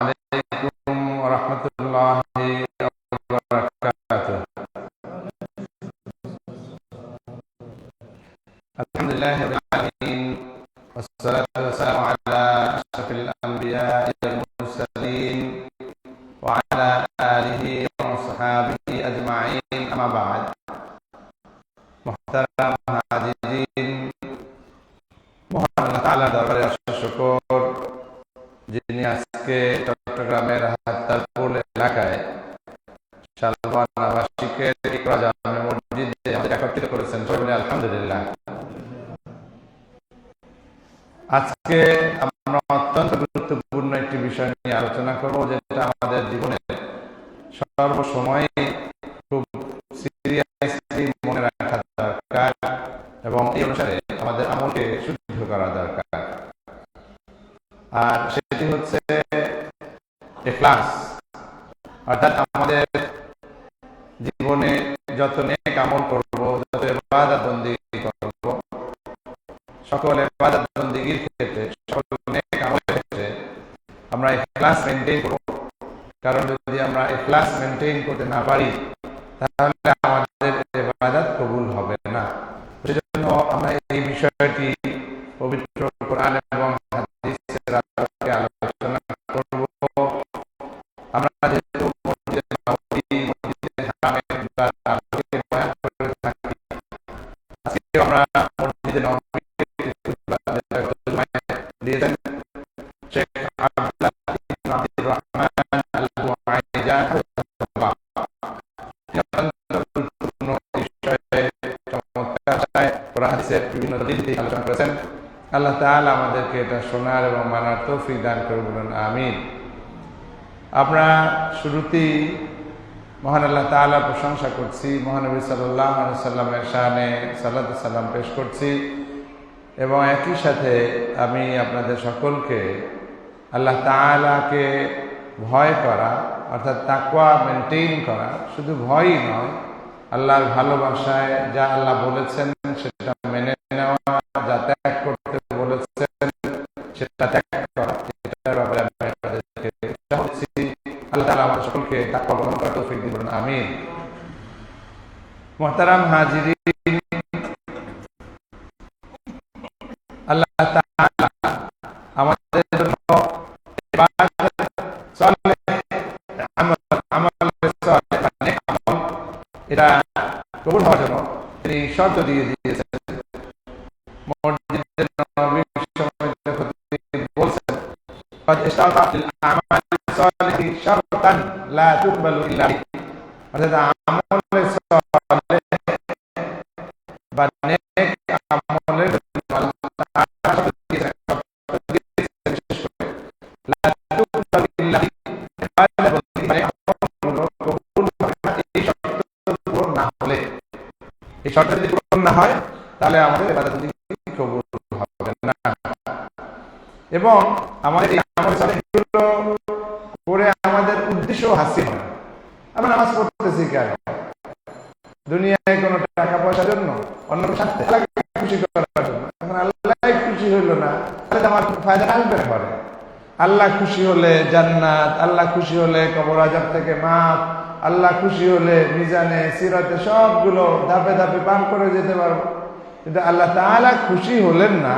আলাইকুম ওয়া রাহমাতুল্লাহি ওয়া বারাকাতুহু। আলহামদুলিল্লাহি রাব্বিল আলামিন ওয়াসসালাতু ওয়াসসালামু আলা আশরাফিল আমবিয়াই ওয়াল মুরসালিন ওয়া আলা আলিহি ওয়া আসহাবিহি আজমাইন, আম্মা বা'দ। মুহতারাম হাজিরিন, মহান আল্লাহ তাআলার দরবারে অশেষ শুকর, যিনি আজকে চট্টগ্রামের হাত্তারপুর এলাকায় শালবন আবাসিকের ইকরা জামে মসজিদে আমাদের একত্রিত করেছেন। সবাই আলহামদুলিল্লাহ। আজকে আমরা অত্যন্ত গুরুত্বপূর্ণ একটি বিষয় নিয়ে আলোচনা করব, যেটা আমাদের জীবনের সর্বসময় খুব সিরিয়াসলি মনে রাখা দরকার এবং এই অনুসারে আমাদের আমলকে শুদ্ধ করা দরকার। আর সেটি হচ্ছে ইখলাস। অর্থাৎ আমাদের জীবনে যত নেক আমল করব, যত ইবাদত বন্দেগী করব, সকল ইবাদত বন্দেগীর ক্ষেত্রে, সকল নেক আমলের ক্ষেত্রে আমরা ইখলাস মেইনটেইন করব। কারণ যদি আমরা ইখলাস মেইনটেইন করতে না পারি, তাহলে আমাদের ইবাদত কবুল হবে না। সেজন্য আমরা এই বিষয়টি পবিত্র কোরআন এবং হাদিসের আলোকে আলোচনা করব। আমরা যেহেতু মসজিদে নববী, মসজিদে হারামের আলোকে বয়ান করে থাকি, আজকে আমরা মসজিদে নববী দিয়েছেন শেখ আব্দুল্লাহ ইবনে আব্দুর রহমান আল-বুআইজা গুরুত্বপূর্ণ বিষয়ে চমৎকার কোরআন হাদিসের বিভিন্ন দলিল দিয়ে আলোচনা করেছেন। আল্লাহ তাআলা আমাদেরকে এটা শোনার এবং মানার তৌফিক দান করে, বলুন আমিন। আমরা শুরুতেই মহান আল্লাহ তাআলার প্রশংসা করছি, মহানবী সাল্লাল্লাহু আলাইহি সাল্লামের শানে সালাত ও সালাম পেশ করছি এবং একই সাথে আমি আপনাদের সকলকে আল্লাহ তাআলাকে ভয় করা, অর্থাৎ তাকওয়া মেনটেইন করা, শুধু ভয়ই নয়, আল্লাহর ভালোবাসায় যা আল্লাহ বলেছেন সেটা মেনে নেওয়া, যা ত্যাগ করতে বলেছেন সেটা ত্যাগ করা, এটার ব্যাপারে আমি আপনাদেরকে উৎসাহ দিচ্ছি। আল্লাহ তাআলা আমাদের সকলকে তাকওয়া অবলম্বন করার তৌফিক দিন, বলুন আমিন। মুহতারাম হাজিরিন, আল্লাহ তাআলা আমাদের জন্য ইবাদত সালেহ আমল সালেহ নেক আমল এটা কবুল হওয়ার জন্য তিনি শর্ত দিয়ে দিয়েছেন। মসজিদে নববীর সম্মানিত খতিব বলছেন, قد اشترط الأعمال الصالحة شرطا لا تقبل إلا به। অর্থাৎ আমল সালেহ বা নেক আমলের জন্য আল্লাহ তাআলা শর্ত দিয়েছেন, বিশেষ করে লা তুকবালু ইল্লা বিহি, ইবাদত বন্দেগী আমলগুলো কবুল হবে না এই শর্ত পূরণ না হলে। এই শর্ত যদি পূরণ না হয়, তাহলে আমাদের ইবাদত বন্দেগী কবুল হবে না। এবং আমাদের এই আমল সালেহগুলো করে আমাদের উদ্দেশ্য হাসিল হয়। আমরা নামাজ পড়তেছি কেন? দুনিয়ায় কোনো টাকা পয়সার জন্য, অন্য স্বার্থে, আল্লাহকে খুশি করার জন্য। এখন আল্লাহ খুশি হইল না, তাহলে আমার ফায়দা আসবে না। করে আল্লাহ খুশি হলে জান্নাত, আল্লাহ খুশি হলে কবর আযাব থেকে মাফ, আল্লাহ খুশি হলে মিজানে সিরাতে সবগুলো ধাপে ধাপে পার করে যেতে পারবো। কিন্তু আল্লাহ তাআলা খুশি হলেন না,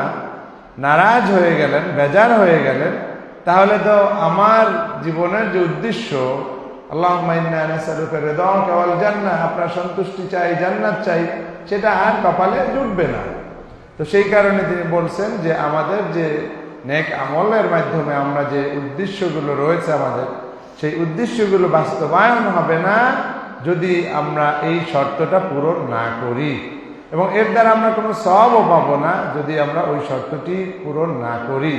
নারাজ হয়ে গেলেন, বেজার হয়ে গেলেন, তাহলে তো আমার জীবনের যে উদ্দেশ্য, আল্লাহুম্মা ইন্না নাসআলুকা রিদাকা ওয়াল জান্নাহ, আপনার সন্তুষ্টি চাই, জান্নাত চাই, সেটা আর কপালে জুটবে না। তো সেই কারণে তিনি বলছেন যে আমাদের যে নেক আমলের মাধ্যমে আমরা যে উদ্দেশ্যগুলো রয়েছে আমাদের, সেই উদ্দেশ্যগুলো বাস্তবায়ন হবে না যদি আমরা এই শর্তটা পূরণ না করি, এবং এর দ্বারা আমরা কোনো সওয়াবও পাবো না যদি আমরা ওই শর্তটি পূরণ না করি।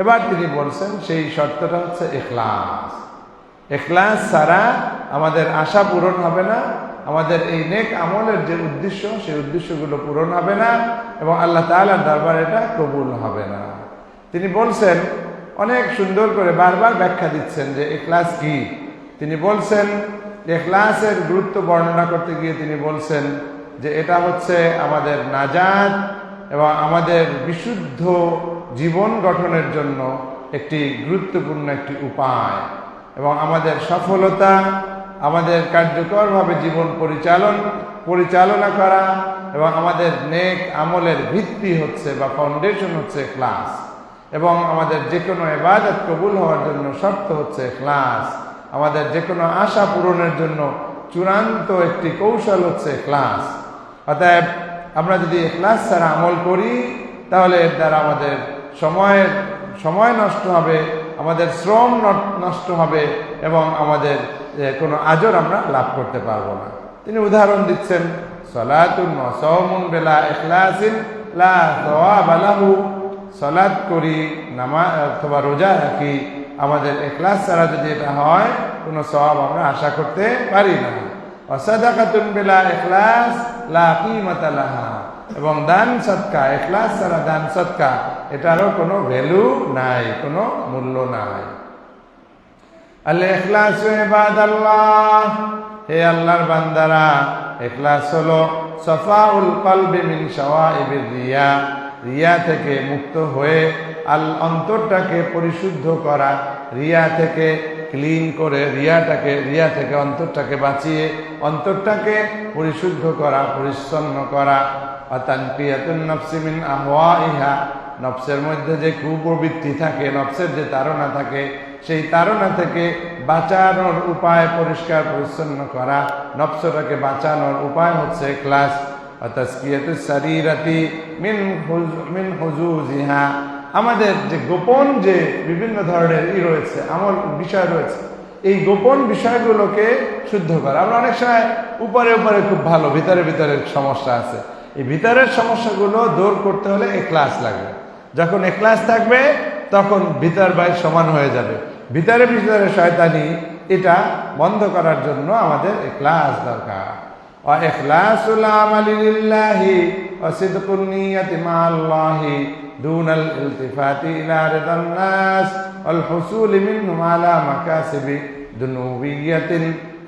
এবার তিনি বলছেন সেই শর্তটা হচ্ছে ইখলাস। ইখলাস ছাড়া আমাদের আশা পূরণ হবে না, আমাদের এই নেক আমলের যে উদ্দেশ্য, সেই উদ্দেশ্যগুলো পূরণ হবে না এবং আল্লাহ তাআলার দরবারে এটা কবুল হবে না। তিনি বলছেন, অনেক সুন্দর করে বারবার ব্যাখ্যা দিচ্ছেন যে ইখলাস কি। তিনি বলছেন, ইখলাসের গুরুত্ব বর্ণনা করতে গিয়ে তিনি বলছেন যে এটা হচ্ছে আমাদের নাজাত এবং আমাদের বিশুদ্ধ জীবন গঠনের জন্য একটি গুরুত্বপূর্ণ একটি উপায় এবং আমাদের সফলতা, আমাদের কার্যকরভাবে জীবন পরিচালনা করা এবং আমাদের নেক আমলের ভিত্তি হচ্ছে বা ফাউন্ডেশন হচ্ছে ইখলাস, এবং আমাদের যে কোনো ইবাদত কবুল হওয়ার জন্য শর্ত হচ্ছে ইখলাস, আমাদের যে কোনো আশা পূরণের জন্য চূড়ান্ত একটি কৌশল হচ্ছে ইখলাস। অতএব আমরা যদি ইখলাস ছাড়া আমল করি তাহলে এর দ্বারা আমাদের সময় নষ্ট হবে, আমাদের শ্রম নষ্ট হবে এবং আমাদের কোনো আজর আমরা লাভ করতে পারবো না। তিনি উদাহরণ দিচ্ছেন, সালাতুন ওয়া সাওমুন বিলা ইখলাসিন লা সাওয়াবা লাহু, সালাত করি, নামাজ অথবা রোজা রাখি, আমাদের ইখলাস ছাড়া যদি এটা হয় কোনো সওয়াব আমরা আশা করতে পারি না। ওয়া সাদাকাতুন বিলা ইখলাস লা কিমাতা লাহা, এবং দান সদকা, ইখলাস ছাড়া দান সদকা এটারও কোনো ভ্যালু নাই, কোনো মূল্য নাই। আল ইখলাসু ইবাদাল্লাহ, হে আল্লাহর বান্দারা, ইখলাস হলো সাফাউল কলবি মিন শাওয়াইবির রিয়া, রিয়া থেকে মুক্ত হয়ে অন্তরটাকে পরিশুদ্ধ করা, রিয়া থেকে ক্লিন করে, রিয়া থেকে অন্তরটাকে বাঁচিয়ে অন্তরটাকে পরিশুদ্ধ করা, পরিচ্ছন্ন করা। তানকিয়াতুন নফসি মিন আহওয়াইহা, নফসের মধ্যে যে কুপ্রবৃত্তি থাকে, নফসের যে তাড়না থাকে, সেই তাড়না থেকে বাঁচানোর উপায় পরিষ্কার পরিচ্ছন্ন করা, নফসটাকে বাঁচানোর উপায় হচ্ছে ইখলাস। তাসকিয়াতুস শারীরাতি মিন হুজুজিহা, আমাদের যে গোপন যে বিভিন্ন ধরনের রয়েছে, আমল বিষয় রয়েছে, এই গোপন বিষয়গুলোকে শুদ্ধ করা। আমরা অনেক সময় উপরে খুব ভালো, ভিতরে সমস্যা আছে, এই ভিতরের সমস্যাগুলো দূর করতে হলে ইখলাস লাগবে। যখন ইখলাস থাকবে তখন ভিতর বাইর সমান হয়ে যাবে। ভিতরে শয়তানি, এটা বন্ধ করার জন্য আমাদের ইখলাস দরকার। ওয়া ইখলাসুল আমালি লিল্লাহি ওয়া সিদকুন নিয়াতি মা'আল্লাহি দুনাল ইলতিফাতি ইলা রিদান নাস ওয়াল হুসুলি মিনহুম আলা মাকাসিবি দুনুবিয়াতিন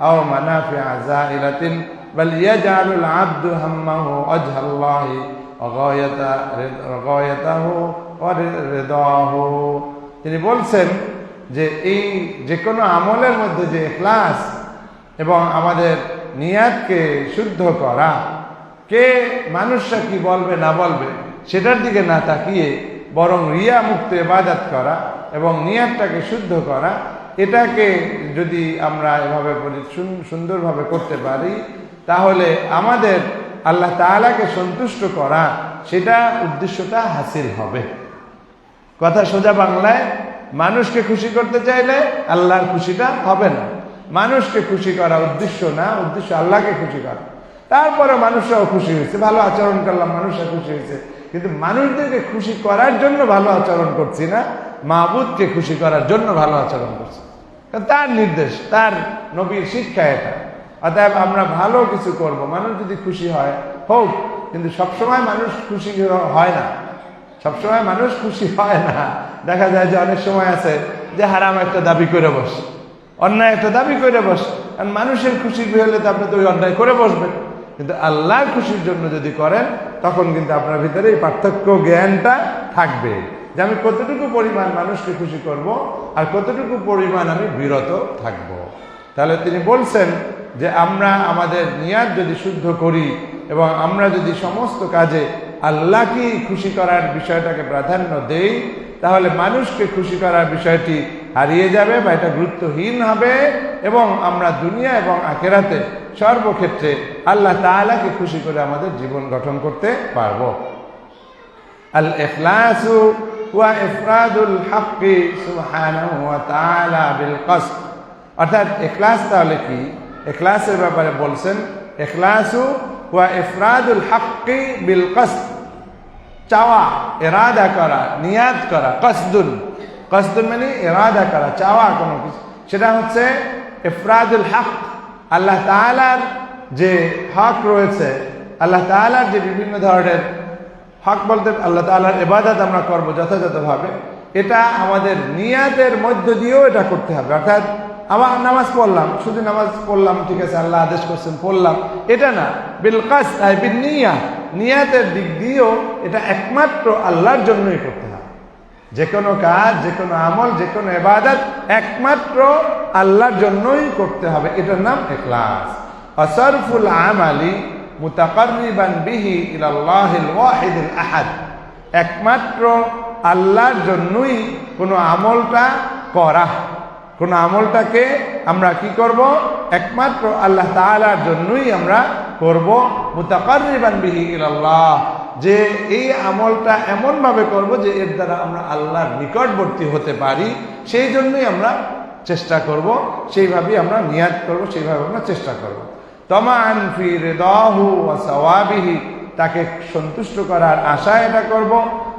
আও মানাফি'a যাইলাতিন বাল ইয়াজআলুল আবদু হাম্মাহু ওয়াজহাল্লাহি ওয়া গায়াতাহু ওয়া রিদাহু। তিনি বলছেন যে এই যে কোনো আমলের মধ্যে যে ইখলাস এবং আমাদের নিয়াতকে শুদ্ধ করা, কে মানুষরা কি বলবে না বলবে সেটার দিকে না তাকিয়ে বরং রিয়া মুক্ত ইবাদত করা এবং নিয়াতটাকে শুদ্ধ করা, এটাকে যদি আমরা এভাবে সুন্দরভাবে করতে পারি তাহলে আমাদের আল্লাহ তাআলাকে সন্তুষ্ট করা, সেটা উদ্দেশ্যটা হাসিল হবে। কথা সোজা বাংলায়, মানুষকে খুশি করতে চাইলে আল্লাহর খুশিটা হবে না। মানুষকে খুশি করা উদ্দেশ্য না, উদ্দেশ্য আল্লাহকে খুশি করা। তারপরে মানুষরাও খুশি হয়েছে, ভালো আচরণ করলাম, মানুষরা খুশি হয়েছে, কিন্তু মানুষদেরকে খুশি করার জন্য ভালো আচরণ করছি না, মাবুদকে খুশি করার জন্য ভালো আচরণ করছি। তার নির্দেশ, তার নবীর শিক্ষা এটা। অতএব আমরা ভালো কিছু করব, মানুষ যদি খুশি হয় হোক, কিন্তু সবসময় মানুষ খুশি হয় না, সবসময় মানুষ খুশি হয় না। দেখা যায় যে অনেক সময় আছে যে হারাম একটা দাবি করে বসে, অন্যায় একটা দাবি করে বসে, কারণ মানুষের খুশির হলে তো আপনি তো ওই অন্যায় করে বসবেন। কিন্তু আল্লাহর খুশির জন্য যদি করেন তখন কিন্তু আপনার ভিতরে এই পার্থক্য জ্ঞানটা থাকবে যে আমি কতটুকু পরিমাণ মানুষকে খুশি করব আর কতটুকু পরিমাণ আমি বিরত থাকব। তাহলে তিনি বলছেন যে আমরা আমাদের নিয়াত যদি শুদ্ধ করি এবং আমরা যদি সমস্ত কাজে আল্লাহকে খুশি করার বিষয়টাকে প্রাধান্য দেই, তাহলে মানুষকে খুশি করার বিষয়টি হারিয়ে যাবে বা এটা গুরুত্বহীন হবে, এবং আমরা দুনিয়া এবং আখিরাতে সর্বক্ষেত্রে আল্লাহ তাআলাকে খুশি করে আমাদের জীবন গঠন করতে পারব। আল ইখলাসু ওয়া ইফরাদুল হাক্কি সুবহানাহু ওয়া তাআলা বিল কসদ, অর্থাৎ ইখলাস তাহলে কি? ইখলাসের ব্যাপারে বলছেন ইখলাসু ওয়া ইফরাদুল হাক্কি বিল কসদ, চাওয়া, ইরাদা করা, নিয়াত করা। কসদুন মানে ইরাদা করা, চাওয়া কোনো কিছু, সেটা হচ্ছে ইফরাদুল হক। আল্লাহ তাআলার যে হক রয়েছে, আল্লাহ তাআলার যে বিভিন্ন ধরনের হক, বলতে আল্লাহ তাআলার ইবাদত আমরা করব যথাযথভাবে, এটা আমাদের নিয়াতের মধ্য দিয়েও এটা করতে হবে। অর্থাৎ আমার নামাজ পড়লাম, শুধু নামাজ পড়লাম, ঠিক আছে, আল্লাহ আদেশ করছেন পড়লাম, এটা না। বিল কসদ আই বিন নিয়া, নিয়াতের দিক দিয়েও এটা একমাত্র আল্লাহর জন্যই করতে হবে। যে কোনো কাজ, যে কোনো আমল, যে কোনো ইবাদত একমাত্র আল্লাহর জন্যই করতে হবে, এটার নাম ইখলাস। আসরফুল আমালি মুতাকাররিবান বিহি ইলাল্লাহিল ওয়াহিদিল আহাদ, একমাত্র আল্লাহর জন্যই কোনো আমলটা করা, কোন আমলটাকে আমরা কি করব, একমাত্র আল্লাহ তাআলার জন্যই আমরা করব। মুতাকাররিবান বিহি ইলাল্লাহ, যে এই আমলটা এমন ভাবে করব যে এর দ্বারা আমরা আল্লাহর নিকটবর্তী হতে পারি, সেই জন্যই আমরা চেষ্টা করব, সেইভাবেই আমরা নিয়াত করব, সেইভাবে আমরা চেষ্টা করব। তামান ফি রিদাহু ওয়া সাওয়াবিহি, তাকে সন্তুষ্ট করার আশায় এটা করব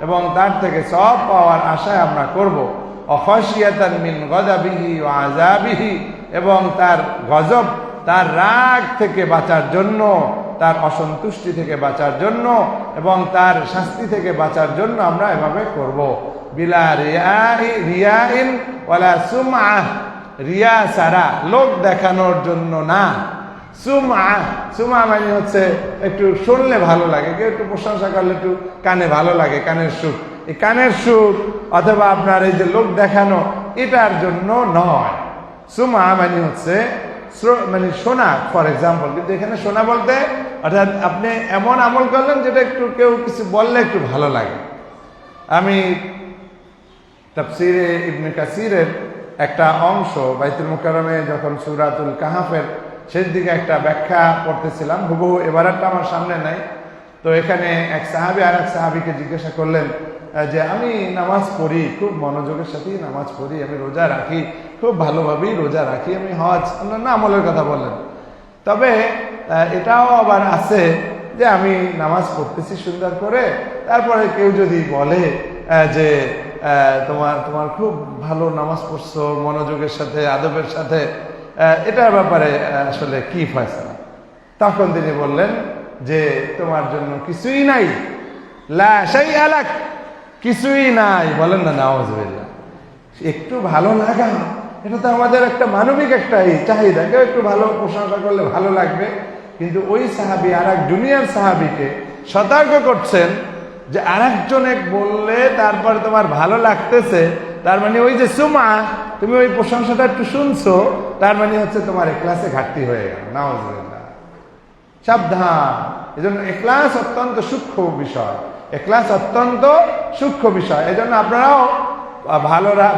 এবং তার থেকে সওয়াব পাওয়ার আশায় আমরা করব। অখশিয়াতান মিন গযাবিহি ওয়া আযাবিহি, এবং তার গজব, তার রাগ থেকে বাঁচার জন্য, তার অসন্তুষ্টি থেকে বাঁচার জন্য এবং তার শাস্তি থেকে বাঁচার জন্য আমরা এভাবে করব। বিলা রিয়াইন ওয়ালা সুমআহ, রিয়া সারা, লোক দেখানোর জন্য না। সুমআহ, সুমআহ মানে হচ্ছে একটু শুনলে ভালো লাগে, কেউ একটু প্রশংসা করলে একটু কানে ভালো লাগে, কানের সুখ। এই কানের সুখ অথবা আপনার এই যে লোক দেখানো, এটার জন্য নয়। সুমআহ মানে হচ্ছে মানে শোনা, ফর এক্সাম্পল। কিন্তু এখানে শোনা বলতে অর্থাৎ আপনি এমন আমল করলেন যেটা একটু কেউ কিছু বললে একটু ভালো লাগে। আমি তাফসীরে ইবনে কাসিরের একটা অংশ বাইতুল মুকাররমে যখন সূরাতুল কাহাফের শেষ দিকে একটা ব্যাখ্যা পড়তেছিলাম, হুবহু এবারটা আমার সামনে নাই। তো এখানে এক সাহাবী আর এক সাহাবীকে জিজ্ঞাসা করলেন যে আমি নামাজ পড়ি, খুব মনোযোগের সাথেই নামাজ পড়ি, আমি রোজা রাখি, খুব ভালোভাবেই রোজা রাখি, আমি হজ, অন্যান্য আমলের কথা বলেন। তবে এটাও আবার আছে যে আমি নামাজ পড়তেছি সুন্দর করে, তারপরে কেউ যদি বলে যে তোমার খুব ভালো নামাজ পড়ছো, মনোযোগের সাথে, আদবের সাথে, এটার ব্যাপারে আসলে কি ফয়সালা? তখন তিনি বললেন যে তোমার জন্য কিছুই নাই, লা শাইআ লাক, কিছুই নাই। বলেন না নাউযুবিল্লাহ। একটু ভালো লাগা, এটা তো আমাদের একটা মানবিক একটা চাহিদা, কেউ একটু ভালো প্রশংসা করলে ভালো লাগবে। কিন্তু ওই সাহাবী আর এক দুনিয়ার সাহাবীকে সতর্ক করছেন যে আরেকজনে বললে তারপরে তোমার ভালো লাগতেছে, তার মানে ওই যে সুমা, তুমি ওই প্রশংসাটা একটু শুনছো, তার মানে হচ্ছে তোমার ইখলাসে ঘাটতি হয়ে গেল। নাউযুবিল্লাহ, সাবধান। এজন্য ইখলাস অত্যন্ত সূক্ষ্ম বিষয়, ইখলাস অত্যন্ত সূক্ষ্ম বিষয়। এজন্য আপনারাও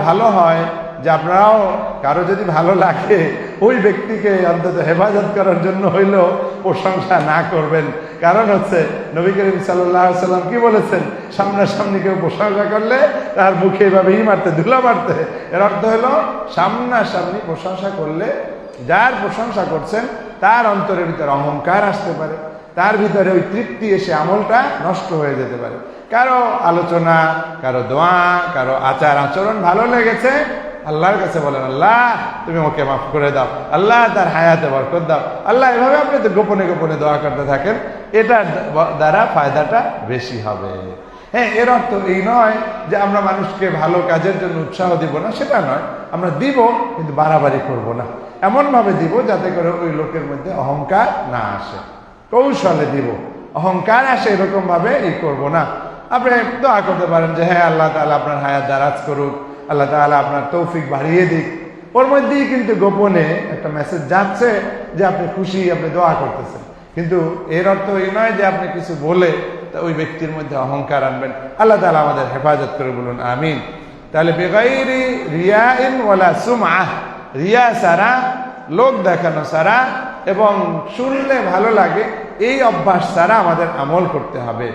ভালো হয় যে আপনারাও কারো যদি ভালো লাগে, ওই ব্যক্তিকে অন্তত হেফাজত করার জন্য হইলেও প্রশংসা না করবেন। কারণ হচ্ছে নবী করিম সাল্লাল্লাহু আলাইহি ওয়াসাল্লাম কি বলেছেন, সামনাসামনি কেউ প্রশংসা করলে তার মুখে এভাবে মারতে, ধুলা মারতে। এর অর্থ হলো সামনাসামনি প্রশংসা করলে যার প্রশংসা করছেন তার অন্তরের ভিতরে অহংকার আসতে পারে, তার ভিতরে ওই তৃপ্তি এসে আমলটা নষ্ট হয়ে যেতে পারে। কারো আলোচনা, কারো দোয়া, কারো আচার আচরণ ভালো লেগেছে, আল্লাহর কাছে বলেন, আল্লাহ তুমি ওকে মাফ করে দাও, আল্লাহ তার হায়াতে বরকত দাও, আল্লাহ। এভাবে আপনি তো গোপনে গোপনে দোয়া করতে থাকেন, এটার দ্বারা ফায়দাটা বেশি হবে। হ্যাঁ, এর অর্থ এই নয় যে আমরা মানুষকে ভালো কাজের জন্য উৎসাহ দিব না, সেটা নয়। আমরা দিব, কিন্তু বাড়াবাড়ি করব না। এমনভাবে দিব যাতে করে ওই লোকের মধ্যে অহংকার না আসে, কৌশলে দিব, অহংকার আসে এরকম ভাবে করব না। আপনি দোয়া করতে পারেন যে হ্যাঁ আল্লাহ তাআলা আপনার হায়াত দারাজ করুক, আল্লাহ তাআলা আপনার তৌফিক বাড়িয়ে দিক। ওর মধ্যেই কিন্তু গোপনে একটা মেসেজ যাচ্ছে যে আপনি খুশি, আপনি দোয়া করতেছেন। কিন্তু এর অর্থ এই নয় যে আপনি কিছু বলে ওই ব্যক্তির মধ্যে অহংকার আনবেন। আল্লাহ তাআলা আমাদের হেফাজত করে, বলুন আমিন। তাহলে বেগাইরি রিয়াইন ওয়ালা সুমআহ, রিয়া সারা, লোক দেখানো সারা এবং শুনলে ভালো লাগে, এই অভ্যাস ছাড়া আমাদের আমল করতে হবে।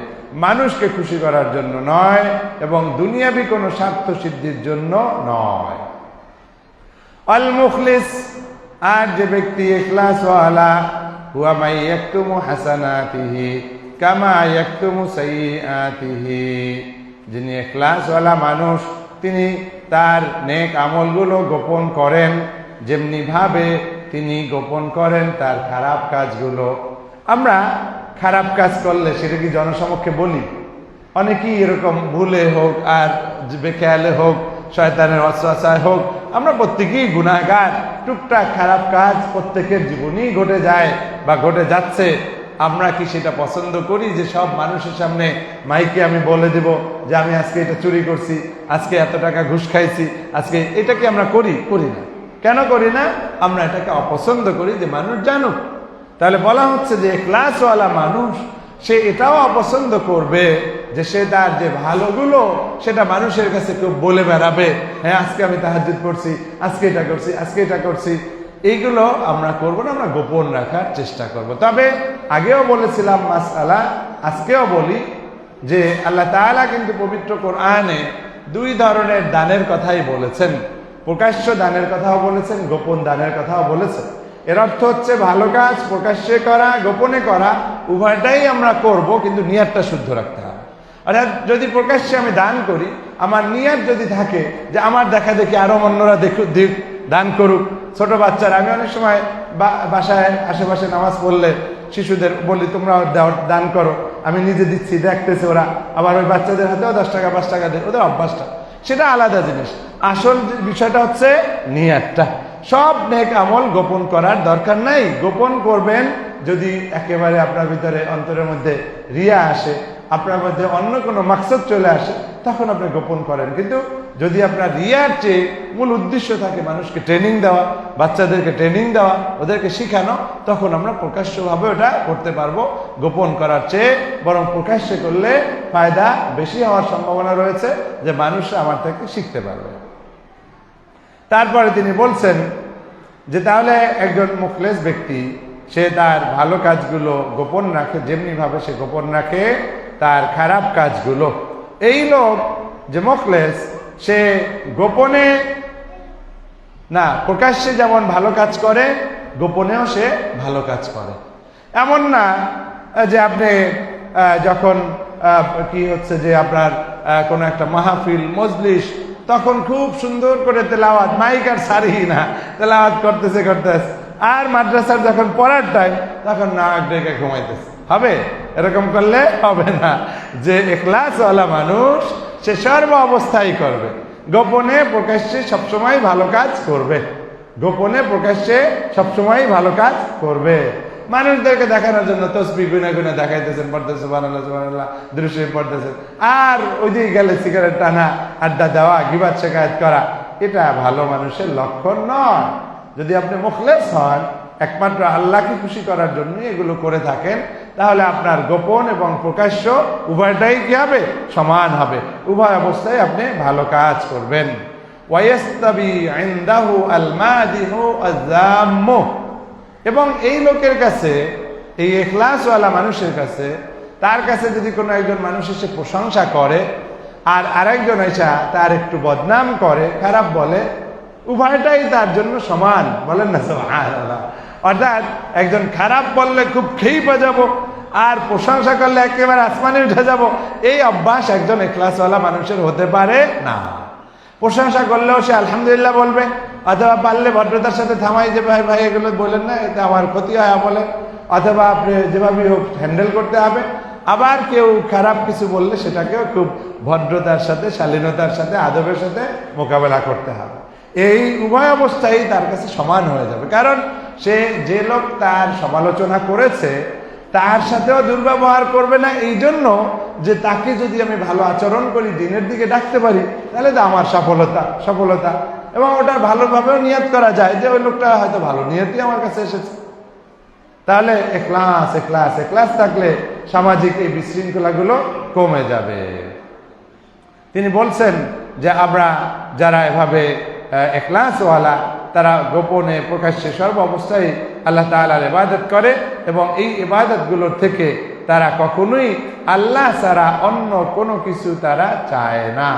মানুষকে খুশি করার জন্য নয় এবং দুনিয়াবি কোনো স্বার্থ সিদ্ধির জন্য নয়। আল মুখলিস, আর যে ব্যক্তি ইখলাস ওয়ালা, হুয়া মাই ইয়াকতুমু হাসানাতিহি কামা ইয়াকতুমু সাইয়্যাতিহি, যিনি ইখলাস ওয়ালা মানুষ, তিনি তার নেক আমলগুলো গোপন করেন, যেমনি ভাবে তিনি গোপন করেন তার খারাপ কাজগুলো। আমরা খারাপ কাজ করলে সেটা কি জনসমক্ষে বলি? অনেকেই এরকম ভুলে হোক আর বেখেয়ালে হোক, শয়তানের ওয়াসওয়াসায় হোক, আমরা প্রত্যেকেই গুনাহগার। টুকটাক খারাপ কাজ প্রত্যেকের জীবনেই ঘটে যায় বা ঘটে যাচ্ছে। আমরা কি সেটা পছন্দ করি যে সব মানুষের সামনে মাইকে আমি বলে দেব যে আমি আজকে এটা চুরি করছি, আজকে এত টাকা ঘুষ খাইছি, আজকে এটা কি আমরা করি? করি না। কেন করি না? আমরা এটাকে অপছন্দ করি যে মানুষ জানুক। তাহলে বলা হচ্ছে যে ইখলাসওয়ালা মানুষ সে এটাও অপছন্দ করবে যে সে তার যে ভালোগুলো সেটা মানুষের কাছে কেউ বলে বেড়াবে, হ্যাঁ আজকে আমি তাহাজ্জুদ পড়ছি, আজকে এটা করছি, আজকে এটা করছি। এইগুলো আমরা করব না, আমরা গোপন রাখার চেষ্টা করব। তবে আগেও বলেছিলাম মাসআলা, আজকেও বলি যে আল্লাহ তাআলা কিন্তু পবিত্র কোরআনে দুই ধরনের দানের কথাই বলেছেন। প্রকাশ্য দানের কথাও বলেছেন, গোপন দানের কথাও বলেছেন। এর অর্থ হচ্ছে ভালো কাজ প্রকাশ্যে করা, গোপনে করা, উভয়টাই আমরা করব, কিন্তু নিয়তটা শুদ্ধ রাখতে হবে। অর্থাৎ যদি প্রকাশ্যে আমি দান করি, আমার নিয়ত যদি থাকে যে আমার দেখা দেখি আরো অন্যরা দিক, দান করুক। ছোট বাচ্চারা, আমি অনেক সময় বাসায় আশেপাশে নামাজ পড়লে শিশুদের বলি তোমরা দান করো, আমি নিজে দিচ্ছি, দেখতেছে ওরা, আবার ওই বাচ্চাদের হাতেও 10 টাকা 5 টাকা দেয়, ওদের অভ্যাসটা, সেটা আলাদা জিনিস। আসল বিষয়টা হচ্ছে নিয়তটা। সব নেক আমল গোপন করার দরকার নাই। গোপন করবেন যদি একেবারে আপনার ভিতরে অন্তরের মধ্যে রিয়া আসে, আপনার মধ্যে অন্য কোনো মাকসাদ চলে আসে, তখন আপনি গোপন করেন। কিন্তু যদি আপনার রিয়ার চেয়ে মূল উদ্দেশ্য থাকে মানুষকে ট্রেনিং দেওয়া, বাচ্চাদেরকে ট্রেনিং দেওয়া, ওদেরকে শিখানো, তখন আমরা প্রকাশ্যভাবে ওটা করতে পারবো গোপন করার চেয়ে। বরং প্রকাশ্যে করলে ফায়দা বেশি হওয়ার সম্ভাবনা রয়েছে যে মানুষরা আমার থেকে শিখতে পারবে। তারপরে তিনি বলছেন যে তাহলে একজন মুখলেস ব্যক্তি সে তার ভালো কাজগুলো গোপন রাখে, যেমনি ভাবে সে গোপন রাখে তার খারাপ কাজগুলো। এই লোক যে মুখলেস, সে গোপনে না, প্রকাশ্যে যেমন ভালো কাজ করে, গোপনেও সে ভালো কাজ করে। এমন না যে আপনি যখন কি হচ্ছে যে আপনার কোনো একটা মাহফিল মজলিস, তখন খুব সুন্দর করে তেলাওয়াত, মাইক আর সারি না, তেলাওয়াত করতেছে, আর মাদ্রাসার যখন পড়ার টাইম তখন নাক ডেকে ঘুমাইতেছে। হবে? এরকম করলে হবে না। যে ইখলাসওয়ালা মানুষ সে সর্ব অবস্থায় করবে, গোপনে প্রকাশ্যে সবসময় ভালো কাজ করবে, গোপনে প্রকাশ্যে সবসময় ভালো কাজ করবে। মানুষদেরকে দেখানোর জন্য তসবিহ গুনে গুনে দেখাইতেছেন, পড়তেছেন সুবহানাল্লাহ সুবহানাল্লাহ, দুরূদ শরীফ পড়তেছেন, আর ওইদিকে গেলে সিগারেট টানা, আড্ডা দেওয়া, গীবাত শিকায়াত করা, এটা ভালো মানুষের লক্ষণ নয়। যদি আপনি মুখলেস হন, একমাত্র আল্লাহকে খুশি করার জন্য এগুলো করে থাকেন, তাহলে আপনার গোপন এবং প্রকাশ্য উভয়টাই কি হবে? সমান হবে। উভয় অবস্থায় আপনি ভালো কাজ করবেন। ওয়ায়াস্তাবি ইনদাহু আল মাদিহু আয-যাম্মু। এবং এই লোকের কাছে, এই ইখলাসওয়ালা মানুষের কাছে, তার কাছে যদি কোনো একজন মানুষ এসে প্রশংসা করে আর আরেকজন এসে তার একটু বদনাম করে, খারাপ বলে, উভয়টাই তার জন্য সমান। বলেন না সুবহানাল্লাহ। অর্থাৎ একজন খারাপ বললে খুব খেই বাজাবো, আর প্রশংসা করলে একেবারে আসমানে উঠে যাব, এই অভ্যাস একজন ইখলাসওয়ালা মানুষের হতে পারে না। প্রশংসা করলেও সে আলহামদুলিল্লাহ বলবে, অথবা পারলে ভদ্রতার সাথে থামাই যে ভাই ভাই এগুলো বলেন না, এতে আমার ক্ষতি হয় বলে, অথবা আপনি যেভাবে হোক হ্যান্ডেল করতে হবে। আবার কেউ খারাপ কিছু বললে সেটাকেও খুব ভদ্রতার সাথে, শালীনতার সাথে, আদবের সাথে মোকাবেলা করতে হবে। এই উভয় অবস্থায় তার কাছে সমান হয়ে যাবে। কারণ সে, যে লোক তার সমালোচনা করেছে, তার সাথেও দুর্ব্যবহার করবে না, এই জন্য যে তাকে যদি আমি ভালো আচরণ করি, দিনের দিকে ডাকতে পারি, তাহলে তো আমার সফলতা। এবং ওটা ভালোভাবেও নিয়ত করা যায় যে ওই লোকটা হয়তো ভালো নিয়তই আমার কাছে এসেছে। তাহলে ইখলাস থাকলে সামাজিক এই বিশৃঙ্খলাগুলো কমে যাবে। তিনি বলছেন যে আমরা যারা এভাবে ইখলাসওয়ালা, তারা গোপনে প্রকাশ্যে সর্ব অবস্থায় আল্লাহ তাআলার ইবাদত করে, এবং এই ইবাদতগুলোর থেকে তারা কখনোই আল্লাহ ছাড়া অন্য কোনো কিছু তারা চায় না।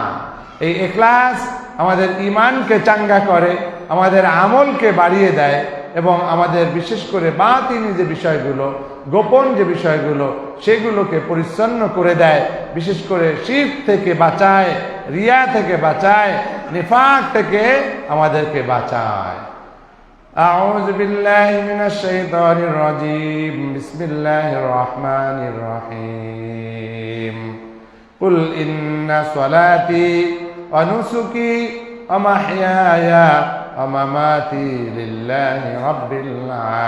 এই ইখলাস আমাদের ঈমানকে চাঙ্গা করে, আমাদের আমলকে বাড়িয়ে দেয়, এবং আমাদের বিশেষ করে বাতিনি যে বিষয়গুলো, গোপন যে বিষয়গুলো, সেগুলোকে পরিচ্ছন্ন করে দেয়। বিশেষ করে শিরক থেকে বাঁচায়, রিয়া থেকে বাঁচায়, নিফাক থেকে আমাদেরকে বাঁচায়। আউযু বিল্লাহি মিনাশ শাইতানির রাজীম। বিসমিল্লাহির রাহমানির রাহিম। কুল ইন্না সলাতি ওয়া নুসুকি ওয়া মাহইয়ায়া ওয়া মামাতি লিল্লাহি রাব্বিল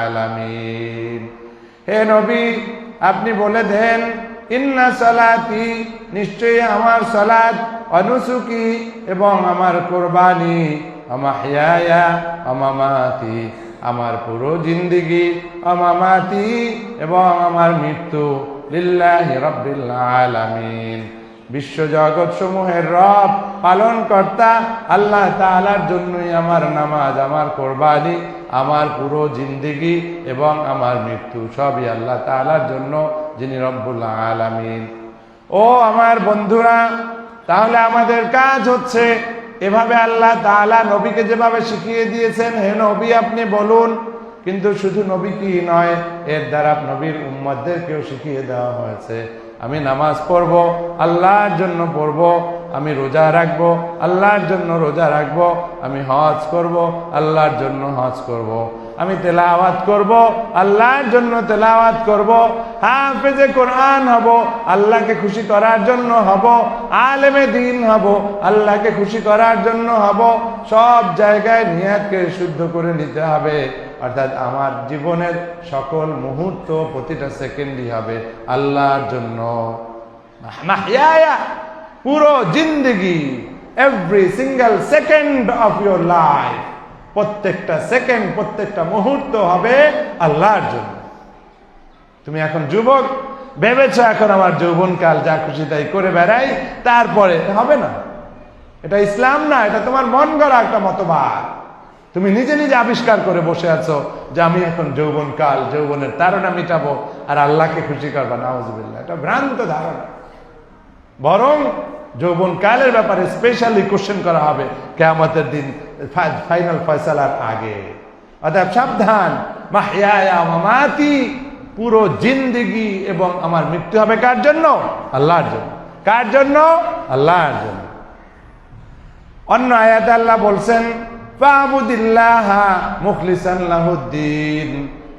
আলামিন। হে নবী, আপনি বলে দেন, ইন্না সালাতি, নিশ্চয়ই আমার সালাত, অনুসুকি, এবং আমার কুরবানি, মাহইয়ায়া ওয়া মামাতি, আমার পুরো জিন্দেগি, ওয়া মামাতি, এবং আমার মৃত্যু, লিল্লাহি রাব্বিল আলামিন, বিশ্ব জগৎ সমূহের রব, পালন কর্তা আল্লাহ তাআলার জন্যই আমার নামাজ, আমার কোরবানি, আমার পুরো জিন্দেগি এবং আমার মৃত্যু সবই আল্লাহ তাআলার জন্য, যিনি রব্বুল আলামিন। ও আমার বন্ধুরা, তাহলে আমাদের কাজ হচ্ছে এভাবে আল্লাহ তাআলা নবীকে যেভাবে শিখিয়ে দিয়েছেন, হে নবী আপনি বলুন। কিন্তু শুধু নবী কি নয়, এর দ্বারা নবীর উম্মতদেরকেও শিখিয়ে দেওয়া হয়েছে, আমি নামাজ পড়ব, আল্লাহর জন্য পড়ব, আমি রোজা রাখব, আল্লাহর জন্য রোজা রাখব, আমি হজ করব, আল্লাহর জন্য হজ করব, আমি তেলাওয়াত করব, আল্লাহর জন্য তেলাওয়াত করব, হাফেজে কোরআন হব, আল্লাহকে খুশি করার জন্য হব, আলেমে দ্বীন হব, আল্লাহকে খুশি করার জন্য হব। সব জায়গায় নিয়তকে শুদ্ধ করে নিতে হবে, অর্থাৎ আমার জীবনের সকল মুহূর্ত, প্রতিটা সেকেন্ডই হবে আল্লাহর জন্য। মাহইয়ায়া, পুরো জিন্দেগি, every single second of your life, প্রত্যেকটা সেকেন্ড, প্রত্যেকটা মুহূর্ত হবে আল্লাহর জন্য। তুমি এখন যুবক, ভেবেছো এখন আমার যৌবনকাল, যা খুশি তাই করে বেড়াই, তারপরে হবে না। এটা ইসলাম না, এটা তোমার মন গড়া একটা মতবাদ। তুমি নিজে নিজে আবিষ্কার করে বসে আছো যে আমি এখন যৌবনকাল, যৌবনের তাড়না মিটাবো আর আল্লাহকে খুশি করবা। নাউজুবিল্লাহ, এটা ভ্রান্ত ধারণা। বরং যৌবনকালের ব্যাপারে স্পেশালি কোশ্চেন করা হবে কিয়ামতের দিন, ফাইনাল ফয়সালার আগে। অতএব সাবধান, মাহইয়ায়া ওয়া মামাতি, পুরো জিন্দেগি এবং আমার মৃত্যু হবে কার জন্য? আল্লাহর জন্য। কার জন্য? আল্লাহর জন্য। অন্য আয়াতে আল্লাহ বলছেন, ফাবুদিল্লাহা মুখলিসান লাহুদ্দিন,